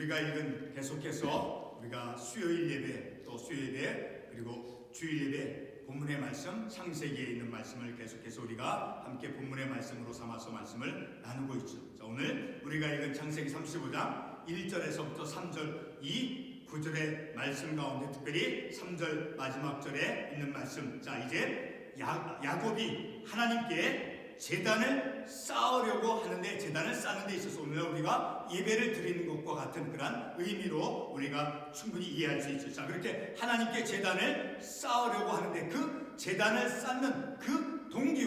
우리가 읽은 계속해서 우리가 수요일 예배 또 수요일 예배 그리고 주일 예배 본문의 말씀 창세기에 있는 말씀을 계속해서 우리가 함께 본문의 말씀으로 삼아서 말씀을 나누고 있죠. 자, 오늘 우리가 읽은 창세기 35장 1절에서부터 3절 이 구절의 말씀 가운데 특별히 3절 마지막 절에 있는 말씀. 자, 이제 야곱이 하나님께 제단을 쌓으려고 하는데 제단을 쌓는 데 있어서 오늘 우리가 예배를 드리는 것과 같은 그런 의미로 우리가 충분히 이해할 수 있죠. 자, 그렇게 하나님께 제단을 쌓으려고 하는데 그 제단을 쌓는 그 동기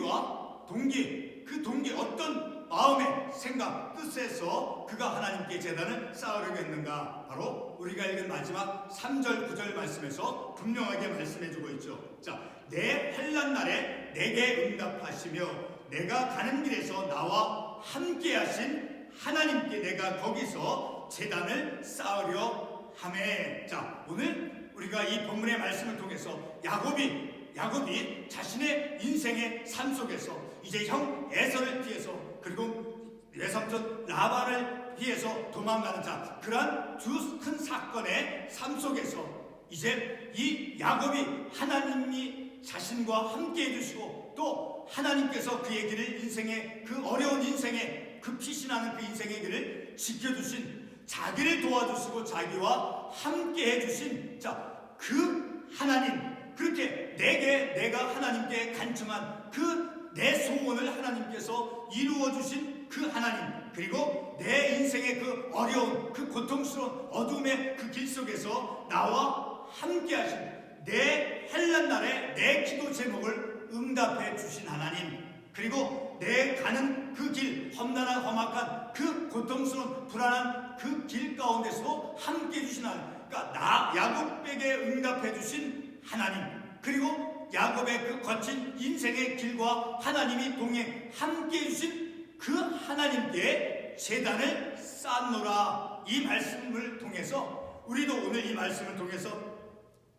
어떤 마음의 생각 뜻에서 그가 하나님께 제단을 쌓으려고 했는가? 바로 우리가 읽은 마지막 3절 9절 말씀에서 분명하게 말씀해주고 있죠. 자, 내 환난 날에 내게 응답하시며 내가 가는 길에서 나와 함께 하신 하나님께 내가 거기서 제단을 쌓으려 하매. 자, 오늘 우리가 이 본문의 말씀을 통해서 야곱이 자신의 인생의 삶 속에서 이제 형 에서를 피해서 그리고 외삼촌 라반을 피해서 도망가는 자, 그러한 두 큰 사건의 삶 속에서 이제 이 야곱이 하나님이 자신과 함께 해주시고 또 하나님께서 그의 길을 인생의 그 어려운 인생의 그 피신하는 그 인생의 길을 지켜주신 자기를 도와주시고 자기와 함께 해주신 자, 그 하나님, 그렇게 내가 하나님께 간청한 그 내 소원을 하나님께서 이루어주신 그 하나님, 그리고 내 인생의 그 어려운 그 고통스러운 어둠의 그 길 속에서 나와 함께 하신 내 환난 날에 내 기도 제목을 응답해 주신 하나님, 그리고 내 가는 그 길 험난한 그 고통스러운 불안한 그 길 가운데서도 함께 해주신 하나님, 그러니까 야곱에게 응답해 주신 하나님, 그리고 야곱의 그 거친 인생의 길과 하나님이 동행 함께 해주신 그 하나님께 제단을 쌓노라. 이 말씀을 통해서 우리도 오늘 이 말씀을 통해서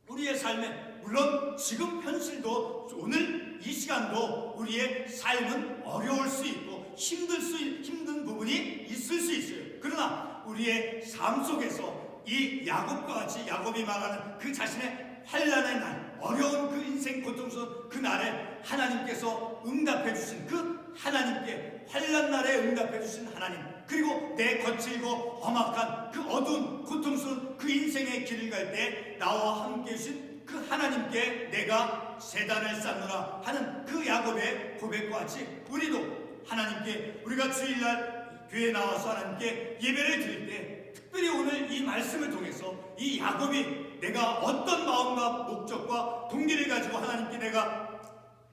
우리의 삶에 물론 지금 현실도 오늘 이 시간도 우리의 삶은 어려울 수 있고 힘든 부분이 있을 수 있어요. 그러나 우리의 삶 속에서 이 야곱과 같이 야곱이 말하는 그 자신의 환난의 날, 어려운 그 인생 고통스러운 그 날에 하나님께서 응답해 주신 그 하나님께 환난 날에 응답해 주신 하나님, 그리고 내 거칠고 험악한 그 어두운 고통스러운 그 인생의 길을 갈 때 나와 함께 해주신 그 하나님께 내가 제단을 쌓노라 하는 그 야곱의 고백과 같이 우리도 하나님께 우리가 주일날 교회에 나와서 하나님께 예배를 드릴 때 특별히 오늘 이 말씀을 통해서 이 야곱이 내가 어떤 마음과 목적과 동기를 가지고 하나님께 내가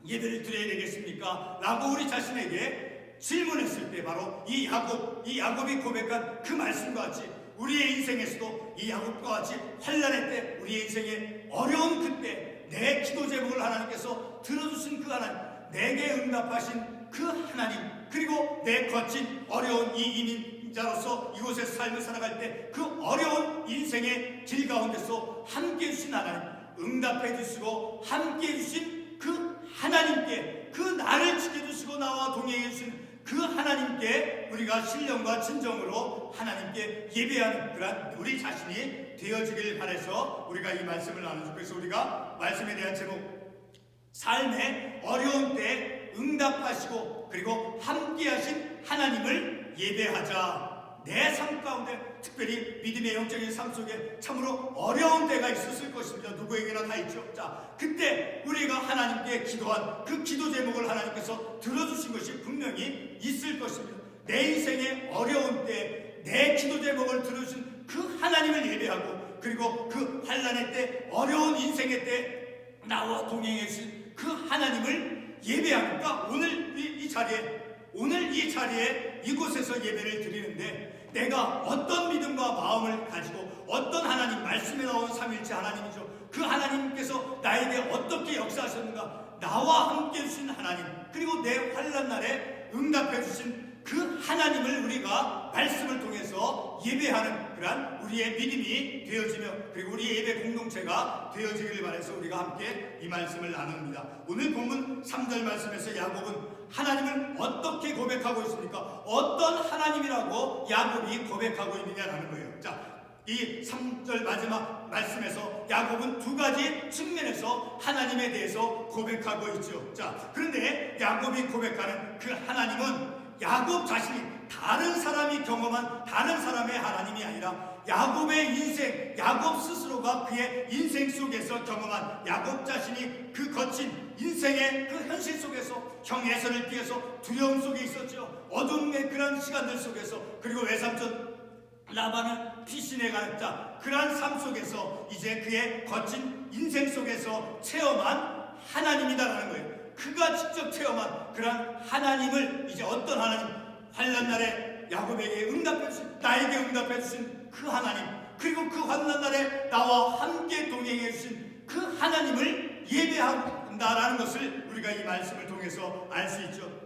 예배를 드려야 되겠습니까? 라고 우리 자신에게 질문했을 때 바로 이 야곱이 고백한 그 말씀과 같이 우리의 인생에서도 이 야곱과 같이 환난의 때 우리의 인생의 어려운 그때 내 기도 제목을 하나님께서 들어주신 그 하나님, 내게 응답하신 그 하나님, 그리고 내 거친 어려운 이 이민자로서 이곳에서 삶을 살아갈 때 그 어려운 인생의 길 가운데서 함께 해주신 하나님, 응답해 주시고 함께 해주신 그 하나님께, 그 나를 지켜주시고 나와 동행해 주신 그 하나님께 우리가 신령과 진정으로 하나님께 예배하는 그런 우리 자신이 되어지길 바라서 우리가 이 말씀을 나누죠. 그래서 우리가 말씀에 대한 제목, 삶의 어려운 때 응답하시고 그리고 함께 하신 하나님을 예배하자. 내 삶 가운데 특별히 믿음의 영적인 삶 속에 참으로 어려운 때가 있었을 것입니다. 누구에게나 다 있죠. 자, 그때 우리가 하나님께 기도한 그 기도 제목을 하나님께서 들어주신 것이 분명히 있을 것입니다. 내 인생의 어려운 때 내 기도 제목을 들어주신 그 하나님을 예배하고 그리고 그 환난의 때 어려운 인생의 때 나와 동행해 주신 그 하나님을 예배하니까 오늘 이 자리에 이곳에서 예배를 드리는데 내가 어떤 믿음과 마음을 가지고 어떤 하나님, 말씀에 나오는 삼일째 하나님이죠. 그 하나님께서 나에게 어떻게 역사하셨는가, 나와 함께 해주신 하나님, 그리고 내 환난 날에 응답해 주신 그 하나님을 우리가 말씀을 통해서 예배하는 그러한 우리의 믿음이 되어지며 그리고 우리의 예배 공동체가 되어지기를 바라서 우리가 함께 이 말씀을 나눕니다. 오늘 본문 3절 말씀에서 야곱은 하나님을 어떻게 고백하고 있습니까? 어떤 하나님이라고 야곱이 고백하고 있느냐라는 거예요. 자, 이 3절 마지막 말씀에서 야곱은 두 가지 측면에서 하나님에 대해서 고백하고 있죠. 자, 그런데 야곱이 고백하는 그 하나님은 야곱 자신이 다른 사람이 경험한 다른 사람의 하나님이 아니라 야곱의 인생, 야곱 스스로가 그의 인생 속에서 경험한 야곱 자신이 그 거친 인생의 그 현실 속에서 형 에서를 피해서 두려움 속에 있었죠. 어둠의 그런 시간들 속에서 그리고 외삼촌 라반을 피신해가는 자, 그러한 삶 속에서 이제 그의 거친 인생 속에서 체험한 하나님이다라는 거예요. 그가 직접 체험한 그러한 하나님을 이제 어떤 하나님, 환난 날에 야곱에게 응답해 주신, 나에게 응답해 주신 그 하나님, 그리고 그 환난 날에 나와 함께 동행해 주신 그 하나님을 예배한다라는 것을 우리가 이 말씀을 통해서 알 수 있죠.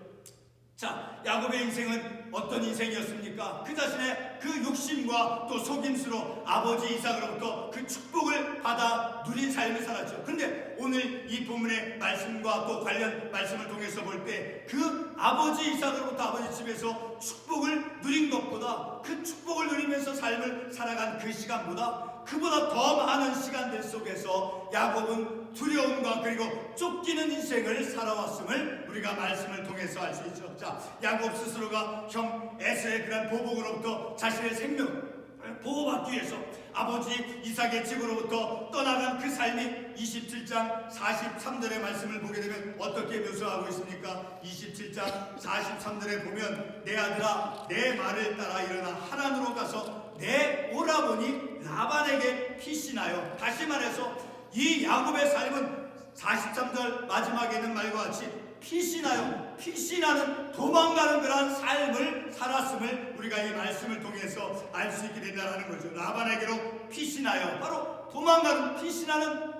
자, 야곱의 인생은 어떤 인생이었습니까? 그 자신의 그 욕심과 또 속임수로 아버지 이삭으로부터 그 축복을 받아 누린 삶을 살았죠. 그런데 오늘 이 본문의 말씀과 또 관련 말씀을 통해서 볼 때 그 아버지 이삭으로부터 아버지 집에서 축복을 누린 것보다 그 축복을 누리면서 삶을 살아간 그 시간보다 그보다 더 많은 시간들 속에서 야곱은 두려움과 그리고 쫓기는 인생을 살아왔음을 우리가 말씀을 통해서 알 수 있죠. 자, 야곱 스스로가 형 에서의 그런 보복으로부터 자신의 생명을 보호받기 위해서 아버지 이삭의 집으로부터 떠나간 그 삶이 27장 43절의 말씀을 보게 되면 어떻게 묘사하고 있습니까? 27장 43절에 보면 내 아들아 내 말을 따라 일어나 하란으로 가서 내 오라버니 라반에게 피신하여, 다시 말해서 이 야곱의 삶은 43절 마지막에 있는 말과 같이 피신하는 도망가는 그러한 삶을 살았음을 우리가 이 말씀을 통해서 알 수 있게 된다는 거죠. 라반에게로 피신하여, 바로 도망가는 피신하는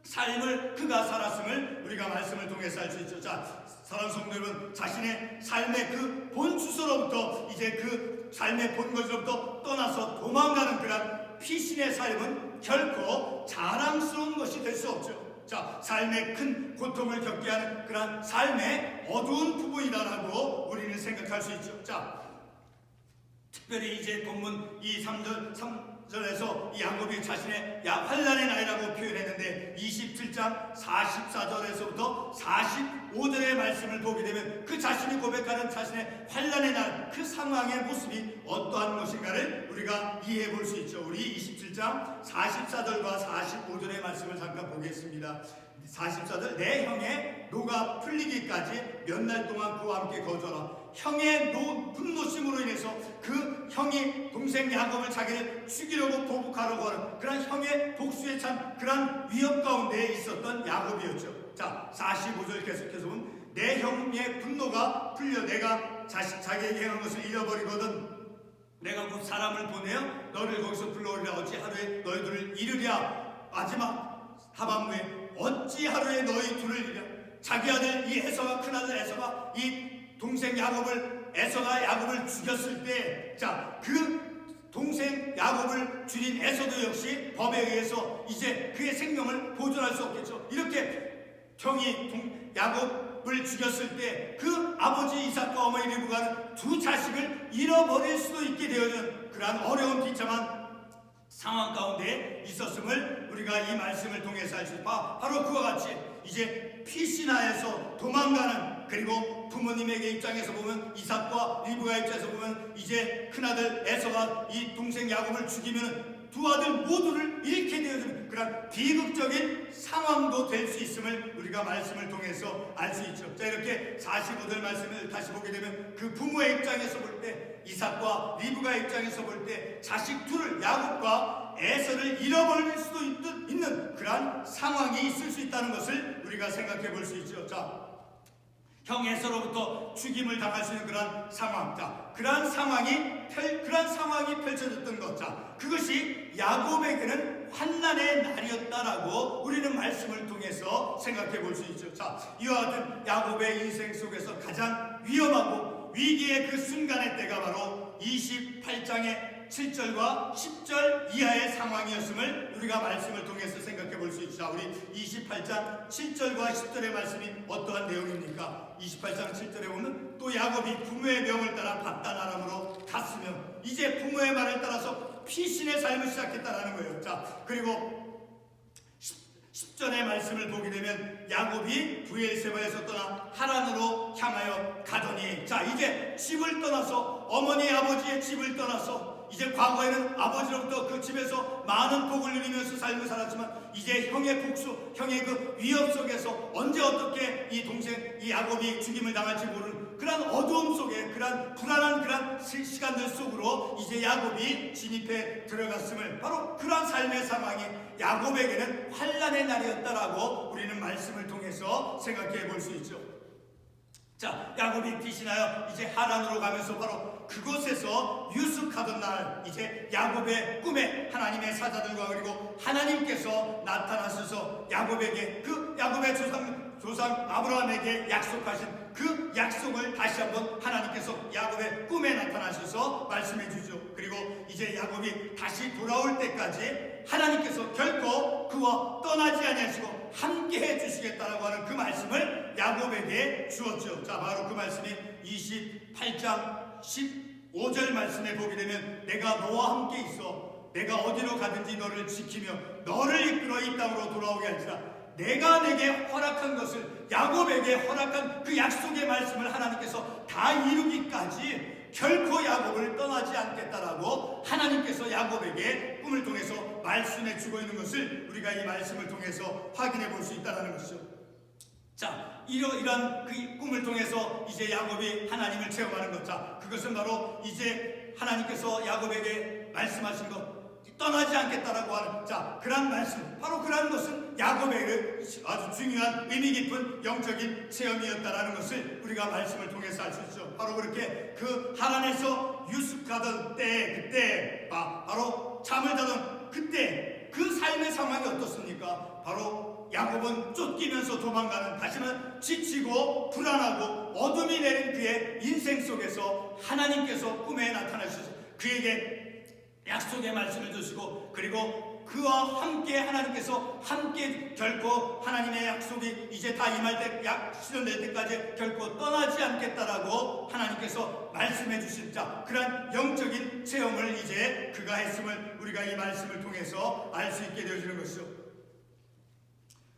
삶을 그가 살았음을 우리가 말씀을 통해서 알 수 있죠. 자, 사랑하는 성도 여러분, 자신의 삶의 그 본 주소로부터 이제 그 삶의 본 것으로부터 떠나서 도망가는 그런 피신의 삶은 결코 자랑스러운 것이 될 수 없죠. 자, 삶의 큰 고통을 겪게 하는 그런 삶의 어두운 부분이다라고 우리는 생각할 수 있죠. 자, 특별히 이제 본문 이 3절에서 이 야곱이 자신의 환난의 나이라고 표현했는데 27장 44절에서부터 45절의 말씀을 보게 되면 그 자신이 고백하는 자신의 환난의 날, 그 상황의 모습이 어떠한 것인가를 우리가 이해해 볼 수 있죠. 우리 27장 44절과 45절의 말씀을 잠깐 보겠습니다. 44절, 내 형의 노가 풀리기까지 몇 날 동안 그와 함께 거주하라. 형의 분노심으로 인해서 그 형이 동생 야곱을 자기를 죽이려고 보복하려고 하는 그런 형의 복수에 찬 그런 위협 가운데 있었던 야곱이었죠. 자, 45절 계속해서 보면 내 형의 분노가 풀려 내가 자기에게 행한 것을 잃어버리거든 내가 곧 사람을 보내어 너를 거기서 불러오리라. 어찌 하루에 너희들을 이르랴. 마지막 하반부에 어찌 하루에 너희 둘을 이르랴. 자기 아들 이 에서가, 큰아들 에서가 이 동생 에서가 야곱을 죽였을 때, 자, 그 동생 야곱을 죽인 에서도 역시 법에 의해서 이제 그의 생명을 보존할 수 없겠죠. 이렇게 형이 야곱을 죽였을 때 그 아버지 이삭과 어머니 리브가는 두 자식을 잃어버릴 수도 있게 되어진 그러한 어려운 비참한 상황 가운데 있었음을 우리가 이 말씀을 통해서 알 수 있습니다. 바로 그와 같이 이제 피신하에서 도망가는, 그리고 부모님에게 입장에서 보면 이삭과 리브가 입장에서 보면 이제 큰아들 에서가 이 동생 야곱을 죽이면 두 아들 모두를 잃게 되어지는 그런 비극적인 상황도 될 수 있음을 우리가 말씀을 통해서 알 수 있죠. 자, 이렇게 45절 말씀을 다시 보게 되면 그 부모의 입장에서 볼 때, 이삭과 리브가 입장에서 볼 때 자식 둘을, 야곱과 에서를 잃어버릴 수도 있는 그러한 상황이 있을 수 있다는 것을 우리가 생각해 볼 수 있죠. 자, 형 에서로부터 죽임을 당할 수 있는 그러한 상황, 자, 그러한 상황이 펼쳐졌던 것, 자, 그것이 야곱에게는 환난의 날이었다라고 우리는 말씀을 통해서 생각해 볼 수 있죠. 자, 이와 같은 야곱의 인생 속에서 가장 위험하고 위기의 그 순간의 때가 바로 바로 28장의 7절과 10절 이하의 상황이었음을 우리가 말씀을 통해서 생각해 볼 수 있죠. 자, 우리 28장 7절과 10절의 말씀이 어떠한 내용입니까? 28장 7절에 보면 또 야곱이 부모의 명을 따라 밧단 아람으로 갔으며 이제 부모의 말을 따라서 피신의 삶을 시작했다라는 거예요. 자, 그리고 10절의 말씀을 보게 되면 야곱이 브엘세바에서 떠나 하란으로 향하여 가더니, 자, 이제 집을 떠나서 어머니 아버지의 집을 떠나서 이제 과거에는 아버지로부터 그 집에서 많은 복을 누리면서 삶을 살았지만 이제 형의 복수, 형의 그 위협 속에서 언제 어떻게 이 동생 이 야곱이 죽임을 당할지 모르는 그런 어두움 속에 그런 불안한 그런 시간들 속으로 이제 야곱이 진입해 들어갔음을, 바로 그런 삶의 상황이 야곱에게는 환난의 날이었다라고 우리는 말씀을 통해서 생각해 볼 수 있죠. 자, 야곱이 피신하여 이제 하란으로 가면서 바로 그곳에서 유숙하던 날 이제 야곱의 꿈에 하나님의 사자들과 그리고 하나님께서 나타나셔서 야곱에게 그 야곱의 조상 아브라함에게 약속하신 그 약속을 다시 한번 하나님께서 야곱의 꿈에 나타나셔서 말씀해 주죠. 그리고 이제 야곱이 다시 돌아올 때까지 하나님께서 결코 그와 떠나지 아니하시고 함께 해 주시겠다라고 하는 그 말씀을 야곱에게 주었죠. 자, 바로 그 말씀이 28장 15절 말씀에 보게 되면 내가 너와 함께 있어 내가 어디로 가든지 너를 지키며 너를 이끌어 이 땅으로 돌아오게 할지라. 내가 내게 허락한 것을, 야곱에게 허락한 그 약속의 말씀을 하나님께서 다 이루기까지 결코 야곱을 떠나지 않겠다라고 하나님께서 야곱에게 꿈을 통해서 말씀해 주고 있는 것을 우리가 이 말씀을 통해서 확인해 볼 수 있다는 것이죠. 자, 이러한 그 꿈을 통해서 이제 야곱이 하나님을 체험하는 것, 자, 그것은 바로 이제 하나님께서 야곱에게 말씀하신 것, 떠나지 않겠다라고 하는, 자, 그런 말씀, 바로 그런 것은 야곱에게 아주 중요한 의미 깊은 영적인 체험이었다라는 것을 우리가 말씀을 통해서 알 수 있죠. 바로 그렇게 그 하란에서 유숙하던 때, 그때 바로 잠을 자던 그때 그 삶의 상황이 어떻습니까? 바로 야곱은 쫓기면서 도망가는, 다시는 지치고 불안하고 어둠이 내린 그의 인생 속에서 하나님께서 꿈에 나타나셔서 그에게 약속의 말씀을 주시고, 그리고 그와 함께 하나님께서 함께 결코 하나님의 약속이 이제 다 임할 때, 실현될 때까지 결코 떠나지 않겠다라고 하나님께서 말씀해 주신, 자, 그런 영적인 체험을 이제 그가 했음을 우리가 이 말씀을 통해서 알 수 있게 되어지는 것이죠.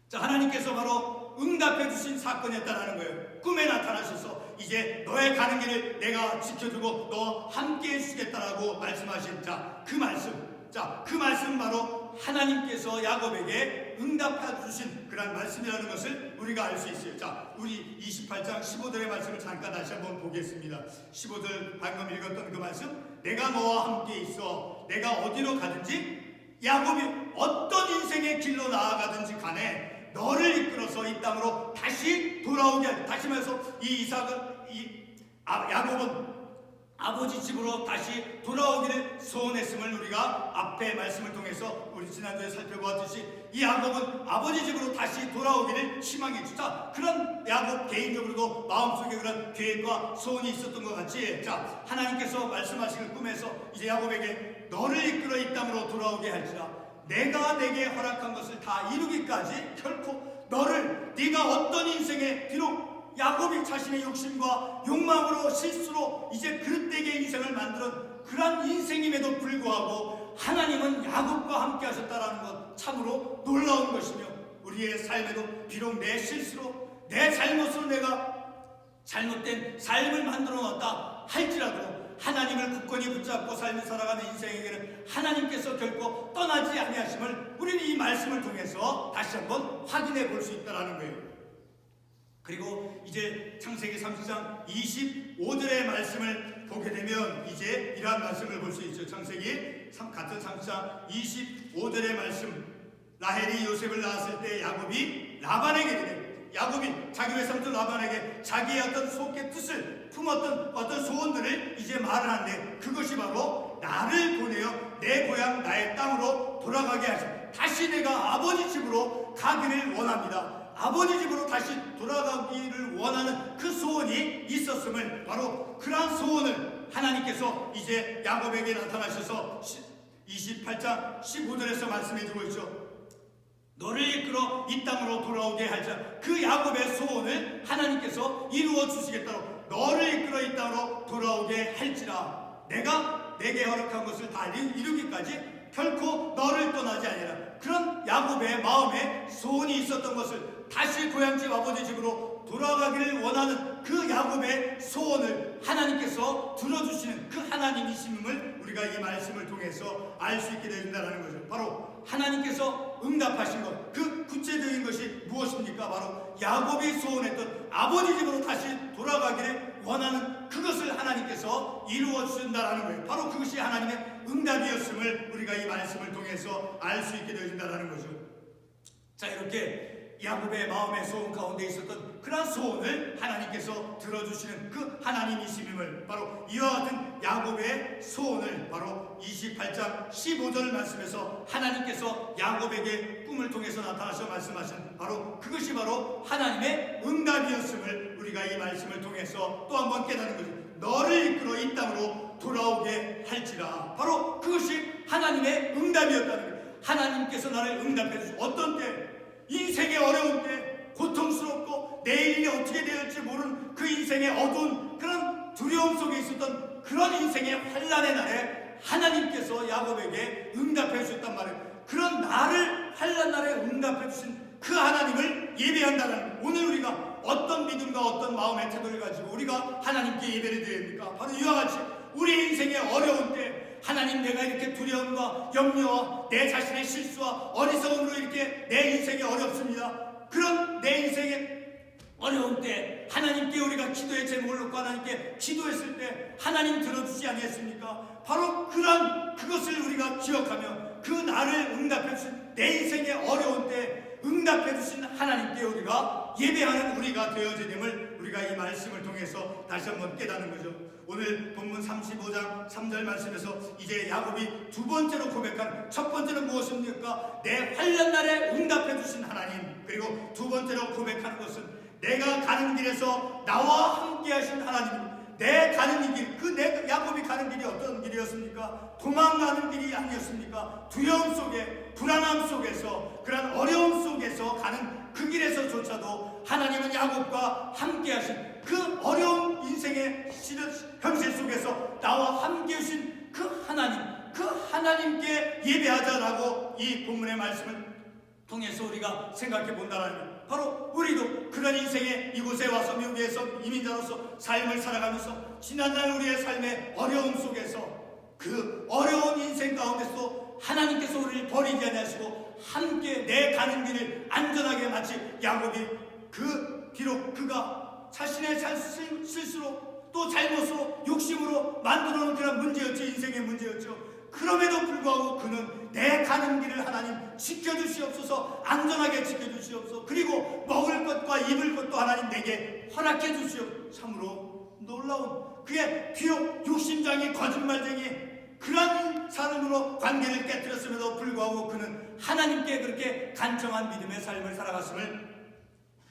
자, 하나님께서 바로 응답해 주신 사건이었다는 거예요. 꿈에 나타나셔서 이제 너의 가는 길을 내가 지켜주고 너와 함께 해주시겠다라고 말씀하신, 자, 그 말씀, 자, 그 말씀 바로 하나님께서 야곱에게 응답해 주신 그런 말씀이라는 것을 우리가 알 수 있어요. 자, 우리 28장 15절의 말씀을 잠깐 다시 한번 보겠습니다. 15절 방금 읽었던 그 말씀, 내가 너와 함께 있어 내가 어디로 가든지, 야곱이 어떤 인생의 길로 나아가든지 간에 너를 이끌어서 이 땅으로 다시 돌아오게 할, 다시 말해서 이 이삭은 야곱은 아버지 집으로 다시 돌아오기를 소원했음을 우리가 앞에 말씀을 통해서 우리 지난주에 살펴보았듯이 이 야곱은 아버지 집으로 다시 돌아오기를 희망했죠. 자, 그런 야곱 개인적으로도 마음속에 그런 계획과 소원이 있었던 것 같이, 자, 하나님께서 말씀하시는 꿈에서 이제 야곱에게 너를 이끌어 이 땅으로 돌아오게 할지라. 내가 내게 허락한 것을 다 이루기까지 결코 너를, 네가 어떤 인생에, 비록 야곱이 자신의 욕심과 욕망으로 실수로 이제 그릇되게 인생을 만드는 그런 인생임에도 불구하고 하나님은 야곱과 함께 하셨다라는 것, 참으로 놀라운 것이며, 우리의 삶에도 비록 내 실수로 내 잘못으로 내가 잘못된 삶을 만들어 놓았다 할지라도 하나님을 굳건히 붙잡고 삶을 살아가는 인생에게는 하나님께서 결코 떠나지 아니하심을 우리는 이 말씀을 통해서 다시 한번 확인해 볼 수 있다는 거예요. 그리고 이제 창세기 30장 25절의 말씀을 보게 되면 이제 이러한 말씀을 볼 수 있죠. 창세기 같은 30장 25절의 말씀, 라헬이 요셉을 낳았을 때 야곱이 라반에게 야곱이 자기 외삼촌 라반에게 자기의 어떤 속의 뜻을 품었던 어떤 소원들을 이제 말을 하는데, 그것이 바로 나를 보내어 내 고향 나의 땅으로 돌아가게 하시오. 다시 내가 아버지 집으로 가기를 원합니다. 아버지 집으로 다시 돌아가기를 원하는 그 소원이 있었음을, 바로 그러한 소원을 하나님께서 이제 야곱에게 나타나셔서 28장 15절에서 말씀해주고 있죠. 너를 이끌어 이 땅으로 돌아오게 할자. 그 야곱의 소원을 하나님께서 이루어 주시겠다로 너를 이끌어 이 땅으로 돌아오게 할지라. 내가 내게 허락한 것을 다 이루기까지 결코 너를 떠나지 아니라. 그런 야곱의 마음에 소원이 있었던 것을 다시 고향집 아버지 집으로 돌아가기를 원하는 그 야곱의 소원을 하나님께서 들어주시는 그 하나님이심을 우리가 이 말씀을 통해서 알 수 있게 된다는 거죠. 바로 하나님께서 응답하신 것, 그 구체적인 것이 무엇입니까? 바로 야곱이 소원했던 아버지 집으로 다시 돌아가기를 원하는 그것을 하나님께서 이루어 주신다라는 거예요. 바로 그것이 하나님의 응답이었음을 우리가 이 말씀을 통해서 알 수 있게 되어진다는 거죠. 자, 이렇게 야곱의 마음의 소원 가운데 있었던 그런 소원을 하나님께서 들어주시는 그 하나님이심을 바로 이와 같은 야곱의 소원을 바로 28장 15절 말씀에서 하나님께서 야곱에게 꿈을 통해서 나타나셔 말씀하신 바로 그것이 바로 하나님의 응답이었음을 우리가 이 말씀을 통해서 또 한번 깨닫는 거죠. 너를 이끌어 이 땅으로 돌아오게 할지라. 바로 그것이 하나님의 응답이었다는 거예요. 하나님께서 나를 응답해 주시고 어떤 때 인생의 어려운 때 고통스럽고 내일이 어떻게 될지 모르는 그 인생의 어두운 그런 두려움 속에 있었던 그런 인생의 환난의 날에 하나님께서 야곱에게 응답해 주셨단 말이에요. 그런 나를 환난 날에 응답해 주신 그 하나님을 예배한다는, 오늘 우리가 어떤 믿음과 어떤 마음의 태도를 가지고 우리가 하나님께 예배를 드려야 됩니까? 바로 이와 같이 우리 인생의 어려운 때 하나님, 내가 이렇게 두려움과 염려와 내 자신의 실수와 어리석음으로 이렇게 내 인생이 어렵습니다. 그런 내 인생의 어려운 때 하나님께 우리가 기도의 제목을 놓고 하나님께 기도했을 때 하나님 들어주지 않겠습니까? 바로 그것을 우리가 기억하며 그 나를 응답해 주신 내 인생의 어려운 때 응답해 주신 하나님께 우리가 예배하는 우리가 되어지됨을 우리가 이 말씀을 통해서 다시 한번 깨닫는 거죠. 오늘 본문 35장 3절 말씀에서 이제 야곱이 두 번째로 고백한 첫 번째는 무엇입니까? 내 환난 날에 응답해 주신 하나님. 그리고 두 번째로 고백하는 것은 내가 가는 길에서 나와 함께 하신 하나님. 내 가는 이 길, 야곱이 가는 길이 어떤 길이었습니까? 도망가는 길이 아니었습니까? 두려움 속에, 불안함 속에서, 그런 어려움 속에서 가는 그 길에서조차도 하나님은 야곱과 함께 하신 그 어려운 인생의 현실 속에서 나와 함께 하신 그 하나님께 예배하자라고 이 본문의 말씀을 통해서 우리가 생각해 본다는 것. 바로 우리도 그런 인생의 이곳에 와서 미국에서 이민자로서 삶을 살아가면서 지난날 우리의 삶의 어려움 속에서 그 어려운 인생 가운데서 하나님께서 우리를 버리지 않으시고 함께 내 가는 길을 안전하게 마치 야곱이 비록 그가 자신의 실수로 또 잘못으로 욕심으로 만들어 놓은 그런 문제였죠. 인생의 문제였죠. 그럼에도 불구하고 그는 내 가는 길을 하나님 지켜주시옵소서, 안전하게 지켜주시옵소서, 그리고 먹을 것과 입을 것도 하나님 내게 허락해 주시옵소서. 참으로 놀라운, 그의 비록 욕심장이 거짓말쟁이 그런 사람으로 관계를 깨뜨렸음에도 불구하고 그는 하나님께 그렇게 간청한 믿음의 삶을 살아갔음을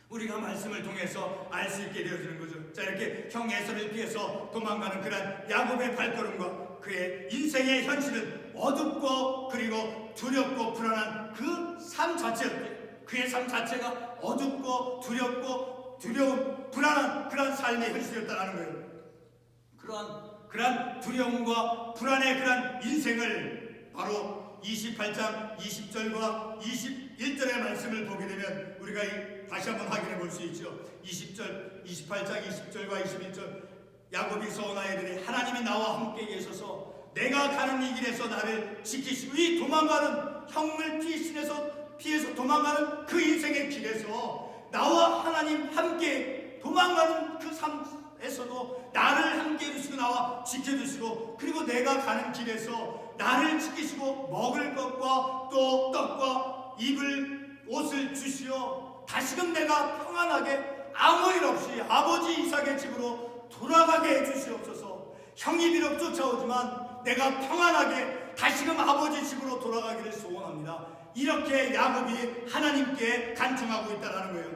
우리가 말씀을 통해서 알 수 있게 되어지는 거죠. 자, 이렇게 형 에서를 피해서 도망가는 그런 야곱의 발걸음과 그의 인생의 현실은 어둡고 그리고 두렵고 불안한 그 삶 자체였대. 그의 삶 자체가 어둡고 두렵고 두려운 불안한 그런 삶의 현실이었다는 거예요. 그러한 두려움과 불안의 그런 인생을 바로 28장 20절과 21절의 말씀을 보게 되면 우리가 다시 한번 확인해 볼 수 있죠. 28장 20절과 21절 야곱이 서원하여들이 하나님이 나와 함께 계셔서 내가 가는 이 길에서 나를 지키시고 이 도망가는 형을 피해서 도망가는 그 인생의 길에서 나와 하나님 함께 도망가는 그 삶에서도 나를 함께 해주시고 나와 지켜주시고 그리고 내가 가는 길에서 나를 지키시고 먹을 것과 또 떡과 입을 옷을 주시어 다시금 내가 평안하게 아무 일 없이 아버지 이삭의 집으로 돌아가게 해주시옵소서. 형이 비록 쫓아오지만 내가 평안하게 다시금 아버지 집으로 돌아가기를 소원합니다. 이렇게 야곱이 하나님께 간청하고 있다는 거예요.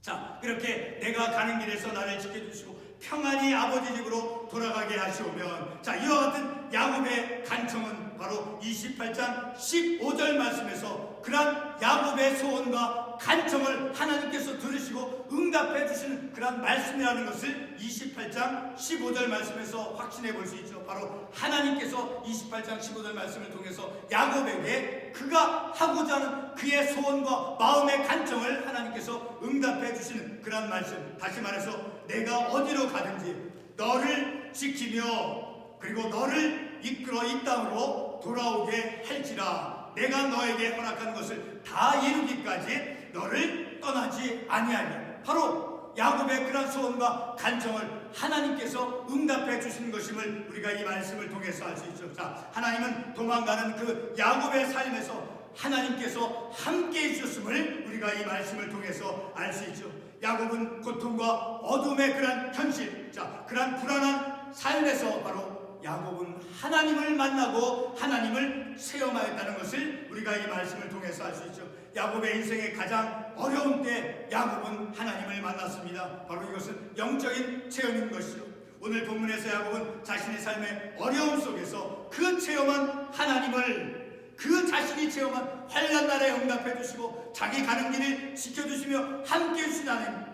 자, 그렇게 내가 가는 길에서 나를 지켜주시고 평안히 아버지 집으로 돌아가게 하시오면, 자, 이와 같은 야곱의 간청은 바로 28장 15절 말씀에서 그러한 야곱의 소원과 간청을 하나님께서 들으시고 응답해 주시는 그러한 말씀이라는 것을 28장 15절 말씀에서 확신해 볼 수 있죠. 바로 하나님께서 28장 15절 말씀을 통해서 야곱에게 그가 하고자 하는 그의 소원과 마음의 간청을 하나님께서 응답해 주시는 그러한 말씀, 다시 말해서 내가 어디로 가든지 너를 지키며 그리고 너를 이끌어 이 땅으로 돌아오게 할지라 내가 너에게 허락한 것을 다 이루기까지 너를 떠나지 아니하니, 바로 야곱의 그런 소원과 간청을 하나님께서 응답해 주신 것임을 우리가 이 말씀을 통해서 알 수 있죠. 자, 하나님은 도망가는 그 야곱의 삶에서 하나님께서 함께 해주셨음을 우리가 이 말씀을 통해서 알 수 있죠. 야곱은 고통과 어둠의 그런 현실, 자, 그런 불안한 삶에서 바로 야곱은 하나님을 만나고 하나님을 체험하였다는 것을 우리가 이 말씀을 통해서 알 수 있죠. 야곱의 인생의 가장 어려운 때 야곱은 하나님을 만났습니다. 바로 이것은 영적인 체험인 것이죠. 오늘 본문에서 야곱은 자신의 삶의 어려움 속에서 그 체험한 하나님을, 그 자신이 체험한 환난날에 응답해 주시고 자기 가는 길을 지켜주시며 함께 해주신 하나님,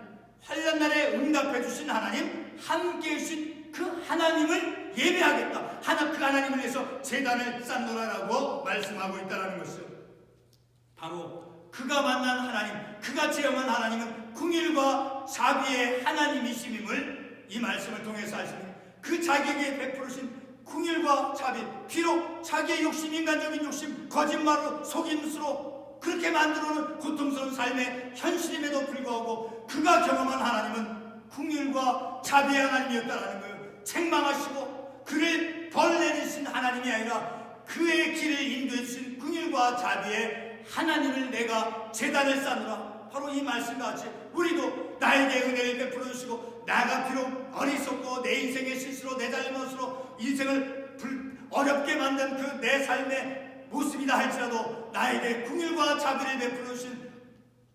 환난날에 응답해 주신 하나님, 함께 해주신 그 하나님을 예배하겠다, 그 하나님을 위해서 제단을 쌓노라라고 말씀하고 있다는 것이죠. 바로 그가 만난 하나님, 그가 체험한 하나님은 긍휼과 자비의 하나님이심임을 이 말씀을 통해서 알 수 있는, 그 자기에게 베푸르신 긍휼과 자비, 비록 자기의 욕심, 인간적인 욕심, 거짓말로 속임수로 그렇게 만들어놓은 고통스러운 삶의 현실임에도 불구하고 그가 경험한 하나님은 긍휼과 자비의 하나님이었다는 거예요. 책망하시고 그를 벌내리신 하나님이 아니라 그의 길을 인도해 주신 긍휼과 자비의 하나님을 내가 제단을 쌓노라. 바로 이 말씀과 같이 우리도 나에게 은혜를 베풀어 주시고 나가 비록 어리석고 내 인생의 실수로 내 잘못으로 인생을 어렵게 만든 그 내 삶의 모습이다 할지라도 나에게 긍휼과 자비를 베풀어 주신,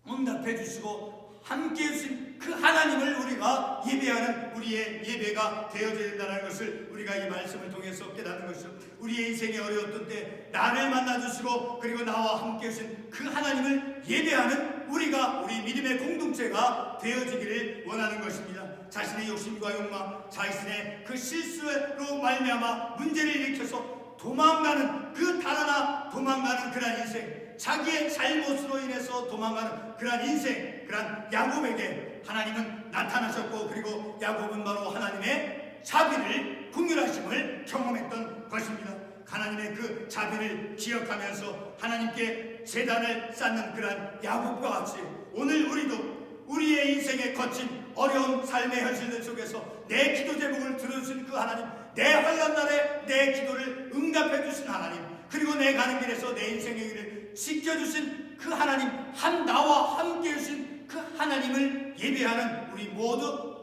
응답해 주시고 함께 해주신 그 하나님을 우리가 예배하는 우리의 예배가 되어져야 된다는 것을 우리가 이 말씀을 통해서 깨닫는 것이죠. 우리의 인생이 어려웠던 때 나를 만나주시고 그리고 나와 함께 해주신 그 하나님을 예배하는 우리가, 우리 믿음의 공동체가 되어지기를 원하는 것입니다. 자신의 욕심과 욕망, 자신의 그 실수로 말미암아 문제를 일으켜서 도망가는, 그 달아나 도망가는 그런 인생, 자기의 잘못으로 인해서 도망가는 그런 인생, 그런 야곱에게 하나님은 나타나셨고, 그리고 야곱은 바로 하나님의 자비를, 긍휼하심을 경험했던 것입니다. 하나님의 그 자비를 기억하면서 하나님께 제단을 쌓는 그런 야곱과 같이 오늘 우리도 우리의 인생의 거친 어려운 삶의 현실들 속에서 내 기도 제목을 들어주신 그 하나님, 내 환난날에 내 기도를 응답해 주신 하나님, 그리고 내 가는 길에서 내 인생의 길을 지켜주신 그 하나님, 나와 함께 해주신 그 하나님을 예배하는 우리 모두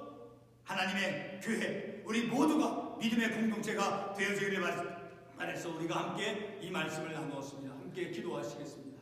하나님의 교회, 우리 모두가 믿음의 공동체가 되어지기를 말해서 우리가 함께 이 말씀을 나누었습니다. 함께 기도하시겠습니다.